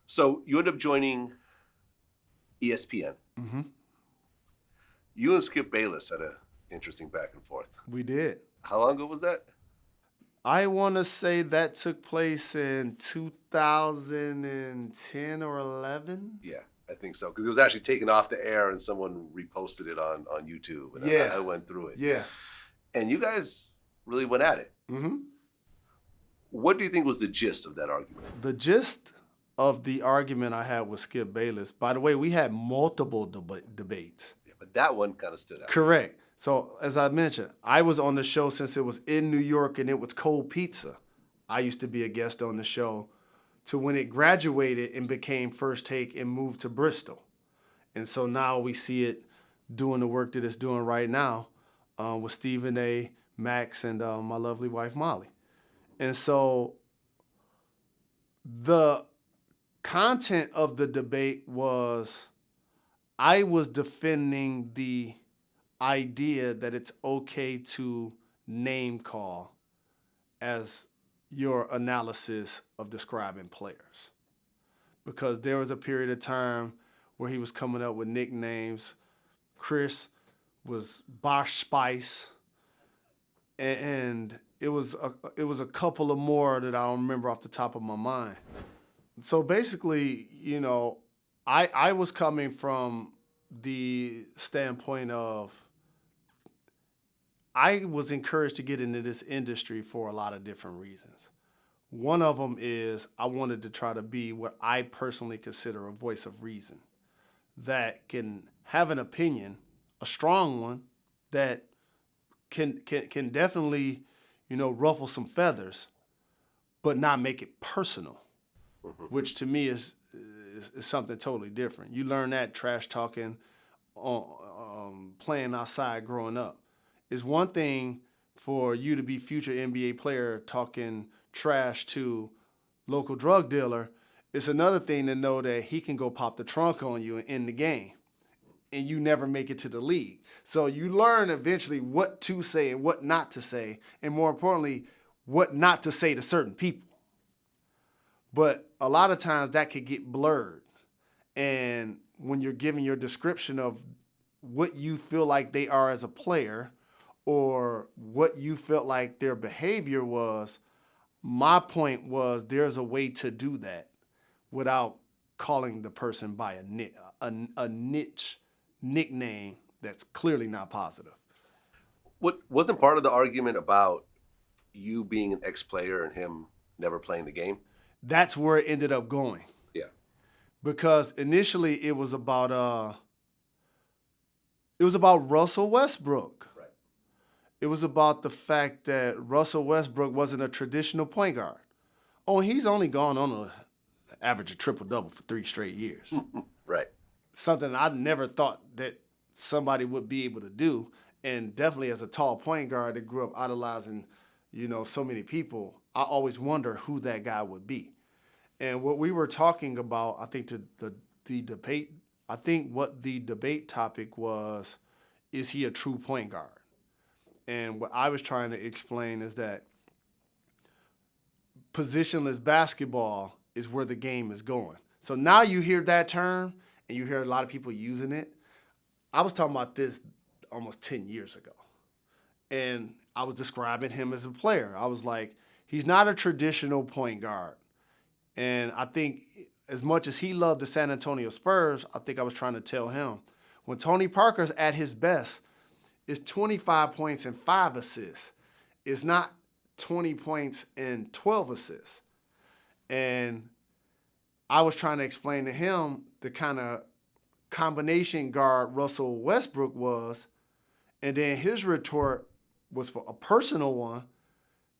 So you end up joining ESPN. Mm-hmm. You and Skip Bayless had an interesting back and forth. We did. How long ago was that? I want to say that took place in 2010 or 11. Yeah, I think so. Because it was actually taken off the air and someone reposted it on YouTube. And Yeah. I went through it. Yeah. And you guys really went at it. Mm-hmm. What do you think was the gist of that argument? The gist of the argument I had with Skip Bayless, by the way, we had multiple debates. Yeah, but that one kind of stood out. Correct. So, as I mentioned, I was on the show since it was in New York and it was cold pizza. I used to be a guest on the show to when it graduated and became First Take and moved to Bristol. And so now we see it doing the work that it's doing right now with Stephen A., Max, and my lovely wife, Molly. And so the content of the debate was I was defending the idea that it's okay to name call as your analysis of describing players. Because there was a period of time where he was coming up with nicknames. Chris was Bosch Spice, and it was a couple of more that I don't remember off the top of my mind. So basically, I was coming from the standpoint of I was encouraged to get into this industry for a lot of different reasons. One of them is I wanted to try to be what I personally consider a voice of reason that can have an opinion, a strong one, that can definitely, ruffle some feathers, but not make it personal, which to me is something totally different. You learn that trash talking, playing outside growing up. It's one thing for you to be future NBA player talking trash to local drug dealer. It's another thing to know that he can go pop the trunk on you and end the game, and you never make it to the league. So you learn eventually what to say and what not to say, and more importantly, what not to say to certain people. But a lot of times that could get blurred. And when you're giving your description of what you feel like they are as a player or what you felt like their behavior was, my point was there's a way to do that without calling the person by a niche nickname that's clearly not positive. What wasn't part of the argument about you being an ex-player and him never playing the game? That's where it ended up going. Yeah. Because initially it was about Russell Westbrook. Right. It was about the fact that Russell Westbrook wasn't a traditional point guard. Oh, he's only gone on an average of triple-double for 3 straight years. Right. Something I never thought that somebody would be able to do. And definitely as a tall point guard that grew up idolizing, so many people, I always wonder who that guy would be. And what we were talking about, I think the debate, what the debate topic was, is he a true point guard? And what I was trying to explain is that positionless basketball is where the game is going. So now you hear that term, and you hear a lot of people using it. I was talking about this almost 10 years ago. And I was describing him as a player. I was like, he's not a traditional point guard. And I think as much as he loved the San Antonio Spurs, I think I was trying to tell him, when Tony Parker's at his best, it's 25 points and 5 assists. It's not 20 points and 12 assists. And I was trying to explain to him the kind of combination guard Russell Westbrook was, and then his retort was a personal one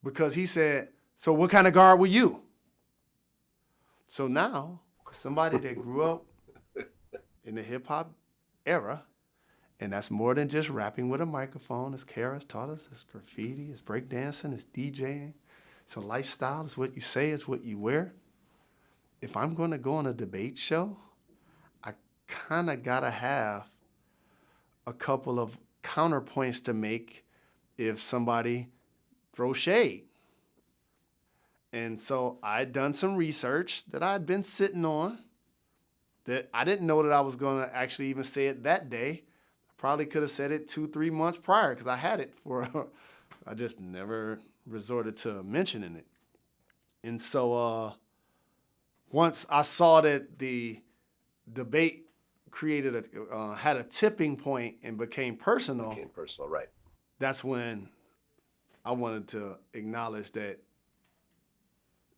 because he said, so what kind of guard were you? So now, somebody that grew up in the hip-hop era, and that's more than just rapping with a microphone, as Kara's taught us, it's graffiti, it's breakdancing, it's DJing, it's a lifestyle, it's what you say, it's what you wear. If I'm going to go on a debate show, I kind of got to have a couple of counterpoints to make if somebody throws shade. And so I'd done some research that I'd been sitting on that I didn't know that I was going to actually even say it that day. I probably could have said it 2-3 months prior because I had it I just never resorted to mentioning it. And so once I saw that the debate had a tipping point and became personal, Right. that's when I wanted to acknowledge that,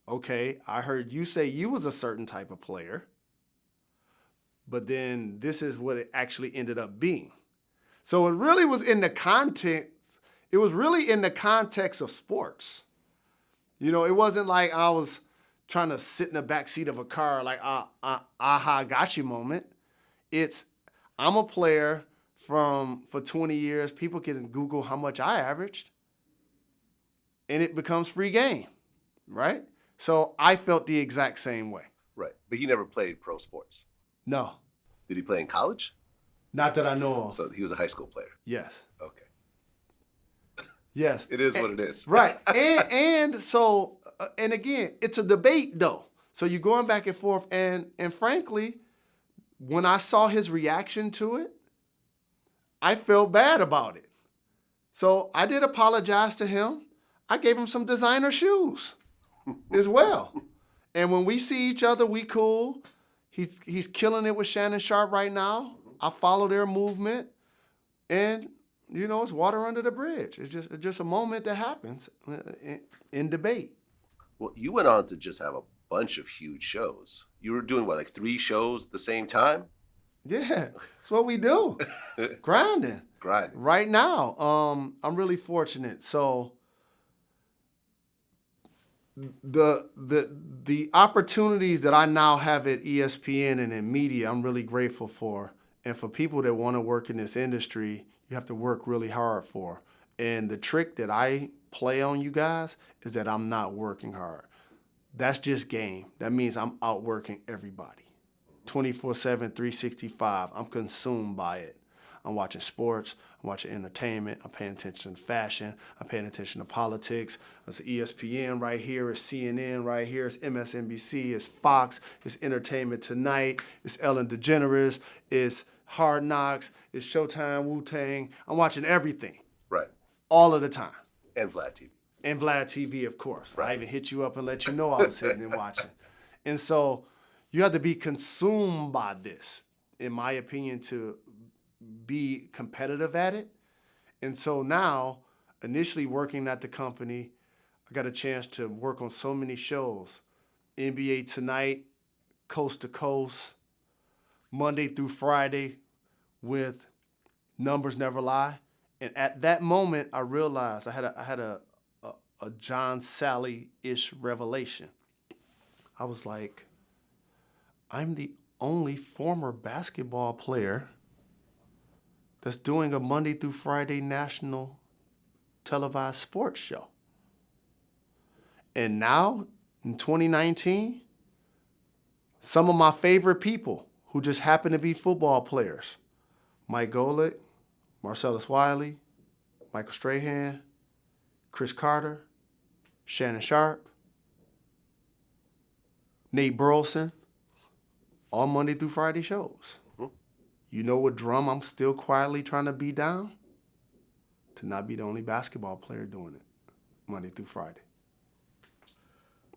okay, I heard you say you was a certain type of player, but then this is what it actually ended up being. So it really was in the context, it was really in the context of sports. You know, it wasn't like I was trying to sit in the backseat of a car like, aha, got you moment. It's, I'm a player for 20 years. People can Google how much I averaged, and it becomes free game, right? So I felt the exact same way. Right. But he never played pro sports. No, Did he play in college? not that I know of. So he was a high school player. Yes. Okay. Yes. It is what it is. Right. And so, and again, it's a debate though. So you're going back and forth. And frankly, when I saw his reaction to it, I felt bad about it. So I did apologize to him. I gave him some designer shoes as well. And when we see each other, we cool. He's killing it with Shannon Sharp right now. I follow their movement. And, you know, it's water under the bridge. It's just a moment that happens in debate. Well, you went on to just have a bunch of huge shows. You were doing, what, like 3 shows at the same time? Yeah, that's what we do. Grinding. Right now, I'm really fortunate. So the opportunities that I now have at ESPN and in media, I'm really grateful for. And for people that want to work in this industry, you have to work really hard for. And the trick that I play on you guys is that I'm not working hard. That's just game. That means I'm outworking everybody. 24/7, 365. I'm consumed by it. I'm watching sports. I'm watching entertainment. I'm paying attention to fashion. I'm paying attention to politics. It's ESPN right here. It's CNN right here. It's MSNBC. It's Fox. It's Entertainment Tonight. It's Ellen DeGeneres. It's Hard Knocks. It's Showtime, Wu-Tang. I'm watching everything. Right. All of the time. And VladTV. And VladTV, of course. Right. I even hit you up and let you know I was sitting and watching. And so you have to be consumed by this, in my opinion, to be competitive at it. And so now, initially working at the company, I got a chance to work on so many shows. NBA Tonight, Coast to Coast, Monday through Friday with Numbers Never Lie. And at that moment, I realized I had a John Sally-ish revelation. I was like, I'm the only former basketball player that's doing a Monday through Friday national televised sports show. And now, in 2019, some of my favorite people who just happen to be football players, Mike Golick, Marcellus Wiley, Michael Strahan, Chris Carter, Shannon Sharp, Nate Burleson, all Monday through Friday shows. You know what drum I'm still quietly trying to beat down? To not be the only basketball player doing it Monday through Friday.